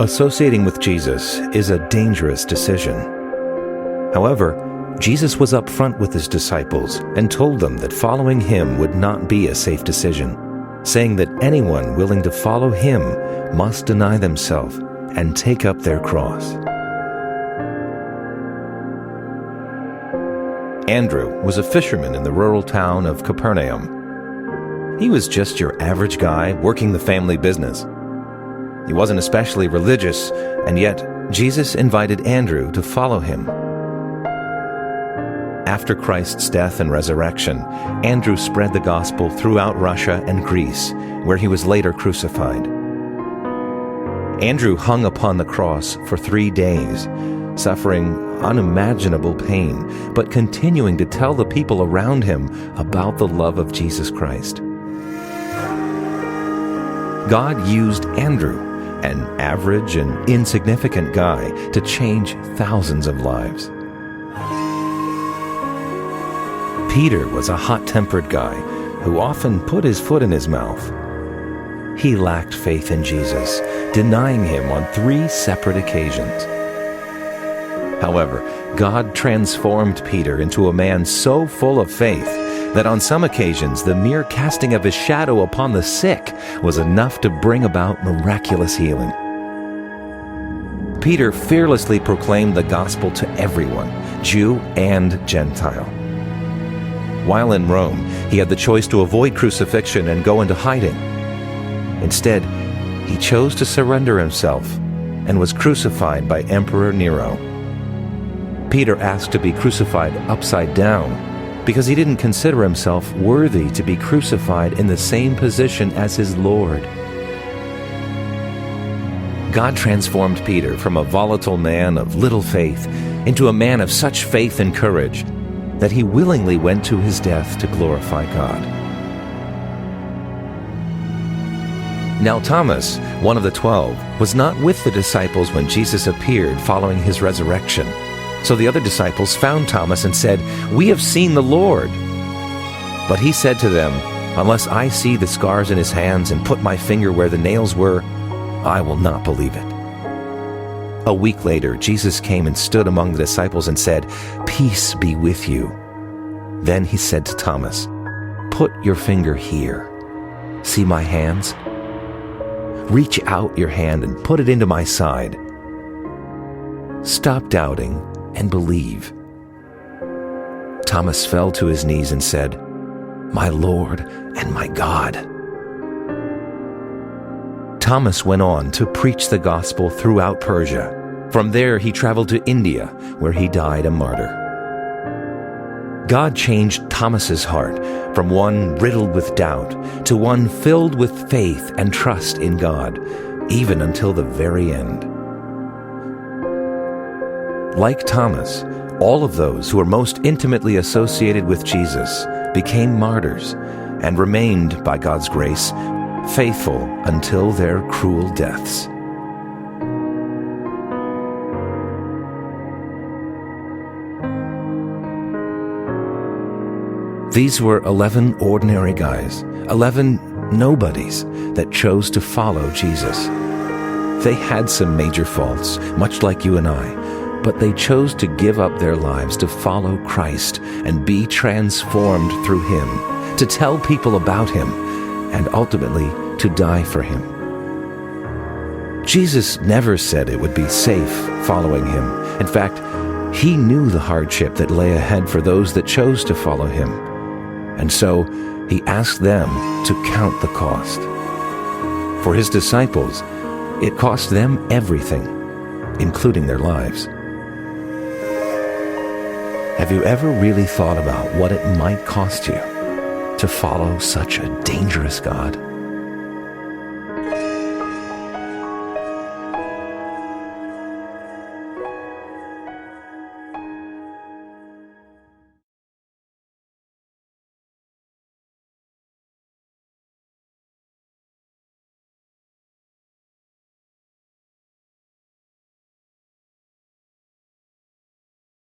Associating with Jesus is a dangerous decision. However, Jesus was upfront with his disciples and told them that following him would not be a safe decision, saying that anyone willing to follow him must deny themselves and take up their cross. Andrew was a fisherman in the rural town of Capernaum. He was just your average guy working the family business. He wasn't especially religious, and yet Jesus invited Andrew to follow him. After Christ's death and resurrection, Andrew spread the gospel throughout Russia and Greece, where he was later crucified. Andrew hung upon the cross for 3 days, suffering unimaginable pain, but continuing to tell the people around him about the love of Jesus Christ. God used Andrew, an average and insignificant guy, to change thousands of lives. Peter was a hot-tempered guy who often put his foot in his mouth. He lacked faith in Jesus, denying him on 3 separate occasions. However, God transformed Peter into a man so full of faith that on some occasions the mere casting of his shadow upon the sick was enough to bring about miraculous healing. Peter fearlessly proclaimed the gospel to everyone, Jew and Gentile. While in Rome, he had the choice to avoid crucifixion and go into hiding. Instead, he chose to surrender himself and was crucified by Emperor Nero. Peter asked to be crucified upside down because he didn't consider himself worthy to be crucified in the same position as his Lord. God transformed Peter from a volatile man of little faith into a man of such faith and courage that he willingly went to his death to glorify God. Now Thomas, one of the 12, was not with the disciples when Jesus appeared following his resurrection. So the other disciples found Thomas and said, "We have seen the Lord." But he said to them, "Unless I see the scars in his hands and put my finger where the nails were, I will not believe it." A week later, Jesus came and stood among the disciples and said, "Peace be with you." Then he said to Thomas, "Put your finger here. See my hands? Reach out your hand and put it into my side. Stop doubting and believe." Thomas fell to his knees and said, "My Lord and my God." Thomas went on to preach the gospel throughout Persia. From there, he traveled to India, where he died a martyr. God changed Thomas's heart from one riddled with doubt to one filled with faith and trust in God, even until the very end. Like Thomas, all of those who were most intimately associated with Jesus became martyrs and remained, by God's grace, faithful until their cruel deaths. These were 11 ordinary guys, 11 nobodies that chose to follow Jesus. They had some major faults, much like you and I, but they chose to give up their lives to follow Christ and be transformed through him, to tell people about him, and ultimately to die for him. Jesus never said it would be safe following him. In fact, he knew the hardship that lay ahead for those that chose to follow him. And so he asked them to count the cost. For his disciples, it cost them everything, including their lives. Have you ever really thought about what it might cost you to follow such a dangerous God?